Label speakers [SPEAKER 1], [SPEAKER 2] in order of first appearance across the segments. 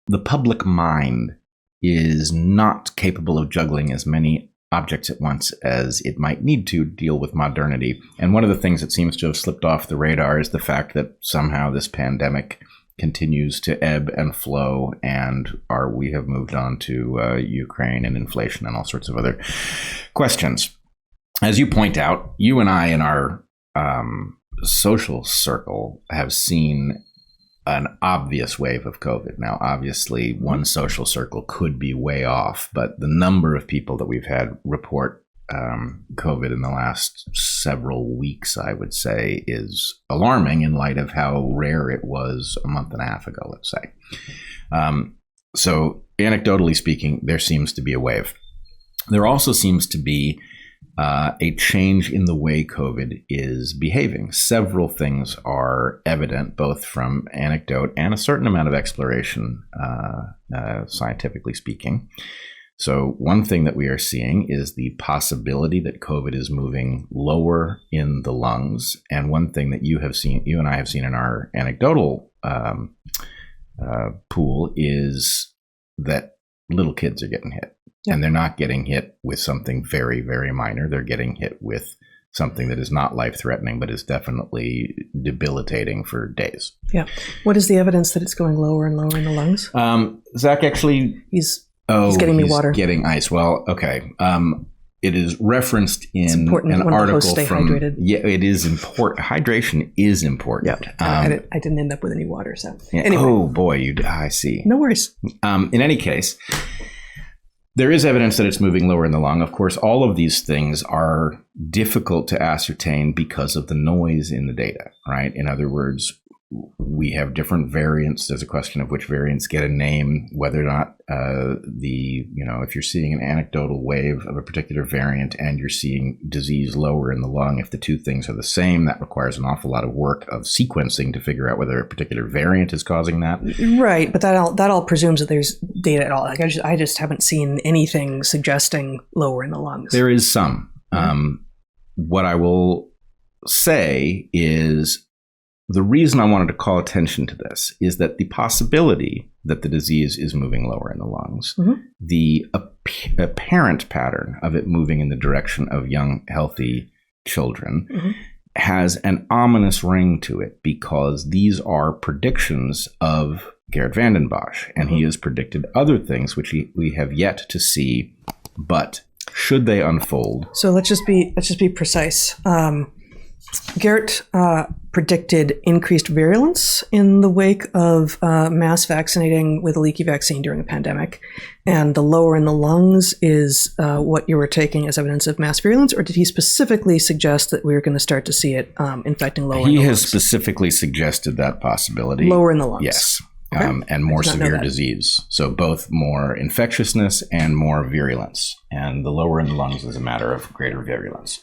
[SPEAKER 1] the public mind is not capable of juggling as many objects at once as it might need to deal with modernity. And one of the things that seems to have slipped off the radar is the fact that somehow this pandemic continues to ebb and flow, and we have moved on to Ukraine and inflation and all sorts of other questions. As you point out, you and I in our social circle have seen an obvious wave of COVID. Now, obviously, one social circle could be way off, but the number of people that we've had report COVID in the last several weeks, I would say, is alarming in light of how rare it was a month and a half ago, let's say. So anecdotally speaking, there seems to be a wave. There also seems to be a change in the way COVID is behaving. Several things are evident, both from anecdote and a certain amount of exploration, scientifically speaking. So one thing that we are seeing is the possibility that COVID is moving lower in the lungs. And one thing that you and I have seen in our anecdotal pool is that little kids are getting hit. And they're not getting hit with something very, very minor. They're getting hit with something that is not life-threatening, but is definitely debilitating for days. Yeah.
[SPEAKER 2] What is the evidence that it's going lower and lower in the lungs?
[SPEAKER 1] Zach actually...
[SPEAKER 2] He's getting me water.
[SPEAKER 1] Getting ice. Well, okay. It is referenced in an article from... Hydrated. Yeah, it is important. Hydration is important.
[SPEAKER 2] Yeah. I didn't end up with any water, so...
[SPEAKER 1] Yeah. Anyway. Oh, boy. I see.
[SPEAKER 2] No worries.
[SPEAKER 1] In any case... There is evidence that it's moving lower in the lung. Of course, all of these things are difficult to ascertain because of the noise in the data, right? In other words, we have different variants. There's a question of which variants get a name, whether or not if you're seeing an anecdotal wave of a particular variant and you're seeing disease lower in the lung, if the two things are the same, that requires an awful lot of work of sequencing to figure out whether a particular variant is causing that.
[SPEAKER 2] Right, but that all presumes that there's data at all. Like I just haven't seen anything suggesting lower in the lungs.
[SPEAKER 1] There is some. What I will say is, the reason I wanted to call attention to this is that the possibility that the disease is moving lower in the lungs, the apparent pattern of it moving in the direction of young, healthy children, has an ominous ring to it, because these are predictions of Geert Vanden Bossche, and he has predicted other things which we have yet to see, but should they unfold.
[SPEAKER 2] So let's just be precise. Geert predicted increased virulence in the wake of mass vaccinating with a leaky vaccine during a pandemic. And the lower in the lungs is what you were taking as evidence of mass virulence, or did he specifically suggest that we were going to start to see it infecting lower in the lungs?
[SPEAKER 1] He has specifically suggested that possibility.
[SPEAKER 2] Lower in the lungs.
[SPEAKER 1] Yes. Okay. And more severe disease. So both more infectiousness and more virulence. And the lower in the lungs is a matter of greater virulence.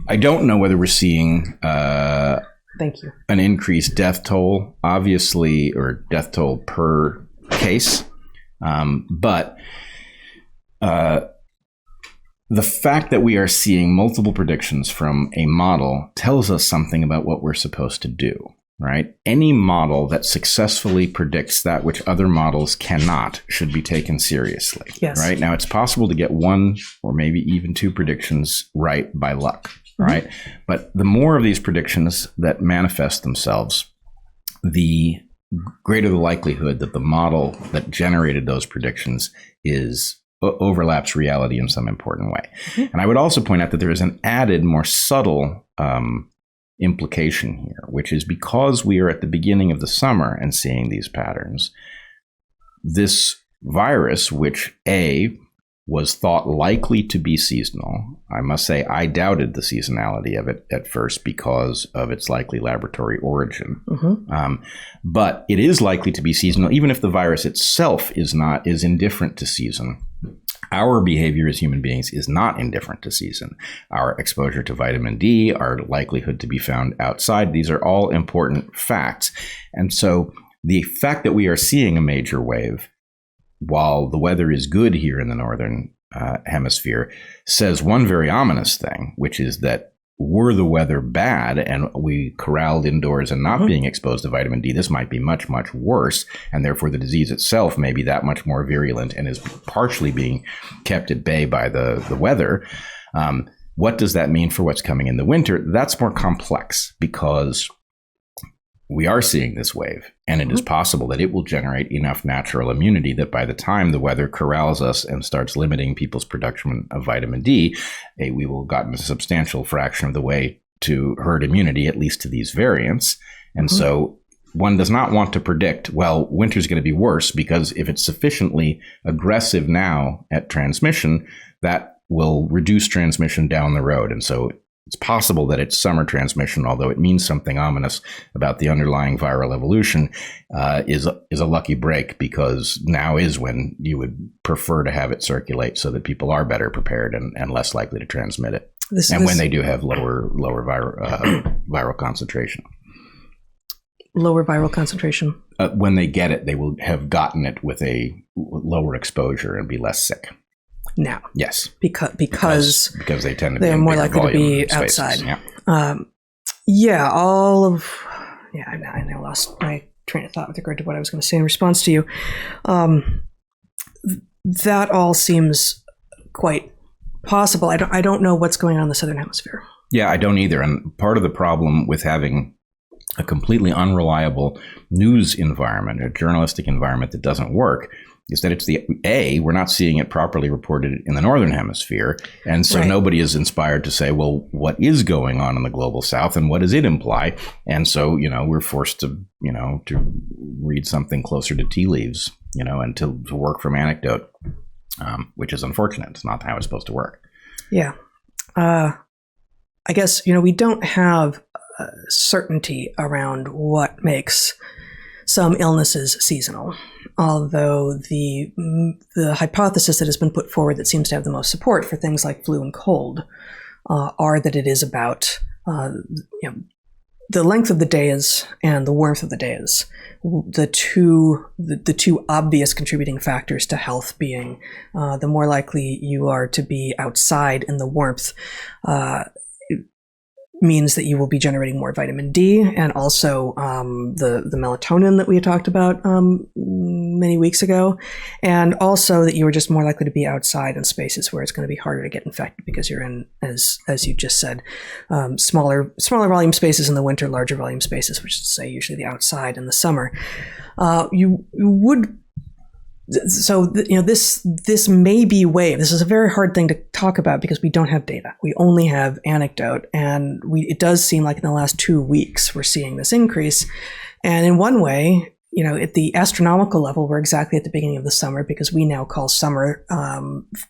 [SPEAKER 1] I don't know whether we're seeing
[SPEAKER 2] Thank you.
[SPEAKER 1] An increased death toll, obviously, or death toll per case. But the fact that we are seeing multiple predictions from a model tells us something about what we're supposed to do, right? Any model that successfully predicts that which other models cannot should be taken seriously.
[SPEAKER 2] Yes.
[SPEAKER 1] Right? Now, it's possible to get one or maybe even two predictions right by luck. Right. But the more of these predictions that manifest themselves, the greater the likelihood that the model that generated those predictions overlaps reality in some important way. And I would also point out that there is an added, more subtle implication here, which is because we are at the beginning of the summer and seeing these patterns, this virus, which was thought likely to be seasonal. I must say I doubted the seasonality of it at first because of its likely laboratory origin. But it is likely to be seasonal, even if the virus itself is indifferent to season. Our behavior as human beings is not indifferent to season. Our exposure to vitamin D, our likelihood to be found outside, these are all important facts. And so the fact that we are seeing a major wave while the weather is good here in the northern hemisphere, says one very ominous thing, which is that were the weather bad and we corralled indoors and not being exposed to vitamin D, this might be much, much worse. And therefore the disease itself may be that much more virulent and is partially being kept at bay by the weather. What does that mean for what's coming in the winter? That's more complex because we are seeing this wave, and it is possible that it will generate enough natural immunity that by the time the weather corrals us and starts limiting people's production of vitamin D, we will have gotten a substantial fraction of the way to herd immunity, at least to these variants. And so one does not want to predict, well, winter's going to be worse, because if it's sufficiently aggressive now at transmission, that will reduce transmission down the road. And so it's possible that it's summer transmission, although it means something ominous about the underlying viral evolution, is a lucky break, because now is when you would prefer to have it circulate so that people are better prepared and less likely to transmit it. When they do have lower viral concentration.
[SPEAKER 2] Lower viral concentration.
[SPEAKER 1] When they get it, they will have gotten it with a lower exposure and be less sick.
[SPEAKER 2] Now,
[SPEAKER 1] yes,
[SPEAKER 2] because
[SPEAKER 1] they tend to be
[SPEAKER 2] they're more likely to be
[SPEAKER 1] spaces.
[SPEAKER 2] outside.
[SPEAKER 1] Yeah.
[SPEAKER 2] I now lost my train of thought with regard to what I was going to say in response to you. That all seems quite possible. I don't know what's going on in the Southern Hemisphere.
[SPEAKER 1] Yeah, I don't either. And part of the problem with having a completely unreliable news environment, a journalistic environment that doesn't work, is that it's we're not seeing it properly reported in the Northern Hemisphere. And so nobody is inspired to say, well, what is going on in the global South and what does it imply? And so, we're forced to read something closer to tea leaves, and to work from anecdote, which is unfortunate. It's not how it's supposed to work.
[SPEAKER 2] Yeah. I guess, we don't have certainty around what makes some illnesses seasonal, although the hypothesis that has been put forward that seems to have the most support for things like flu and cold are that it is about the length of the days and the warmth of the days, the two obvious contributing factors to health being the more likely you are to be outside in the warmth means that you will be generating more vitamin D, and also the melatonin that we had talked about many weeks ago, and also that you are just more likely to be outside in spaces where it's going to be harder to get infected because you're in, as you just said, smaller volume spaces in the winter, larger volume spaces, which is to say usually the outside in the summer. This may be wave. This is a very hard thing to talk about because we don't have data. We only have anecdote, and it does seem like in the last 2 weeks we're seeing this increase. And in one way, at the astronomical level, we're exactly at the beginning of the summer, because we now call summer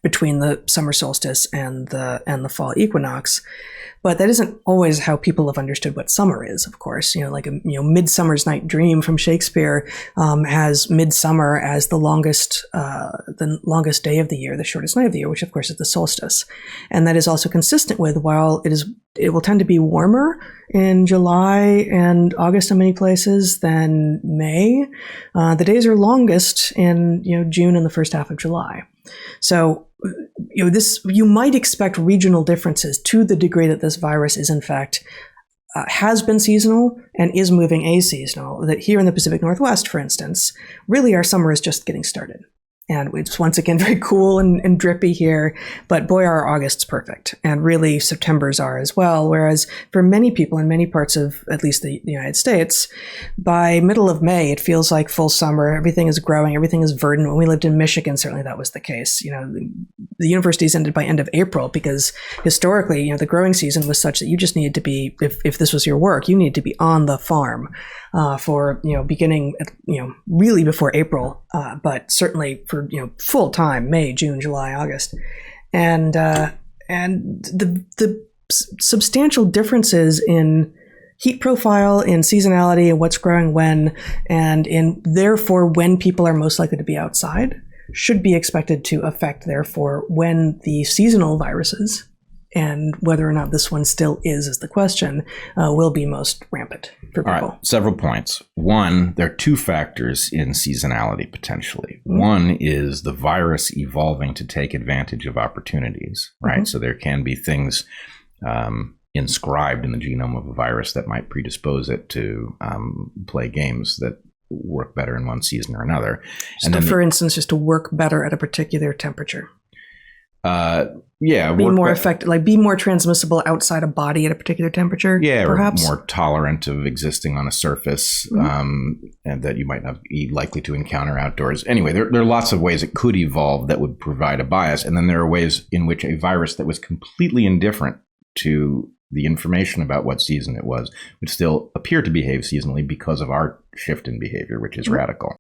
[SPEAKER 2] between the summer solstice and the fall equinox. But that isn't always how people have understood what summer is, of course. Midsummer's Night Dream from Shakespeare has midsummer as the longest day of the year, the shortest night of the year, which of course is the solstice. And that is also consistent with, while it will tend to be warmer in July and August in many places than May, the days are longest in June and the first half of July. So you might expect regional differences to the degree that this virus is in fact has been seasonal and is moving aseasonal. That here in the Pacific Northwest, for instance, really our summer is just getting started. And it's once again very cool and drippy here, but boy, our August's perfect. And really September's are as well. Whereas for many people in many parts of at least the United States, by middle of May, it feels like full summer. Everything is growing. Everything is verdant. When we lived in Michigan, certainly that was the case. The universities ended by end of April because historically, the growing season was such that you just needed to be, if this was your work, you needed to be on the farm for, beginning, really before April, but certainly for, full time, May, June, July, August. And the substantial differences in heat profile, in seasonality, and what's growing when, and in therefore when people are most likely to be outside should be expected to affect, therefore, when the seasonal viruses, and whether or not this one still is the question, will be most rampant for people.
[SPEAKER 1] All right, several points. One, there are two factors in seasonality potentially. Mm-hmm. One is the virus evolving to take advantage of opportunities, right? Mm-hmm. So there can be things inscribed in the genome of a virus that might predispose it to play games that work better in one season or another.
[SPEAKER 2] So, for instance, just to work better at a particular temperature.
[SPEAKER 1] Yeah,
[SPEAKER 2] be more effective, like be more transmissible outside a body at a particular temperature.
[SPEAKER 1] Yeah,
[SPEAKER 2] perhaps?
[SPEAKER 1] Or more tolerant of existing on a surface, and that you might not be likely to encounter outdoors. Anyway, there are lots of ways it could evolve that would provide a bias, and then there are ways in which a virus that was completely indifferent to the information about what season it was would still appear to behave seasonally because of our shift in behavior, which is radical.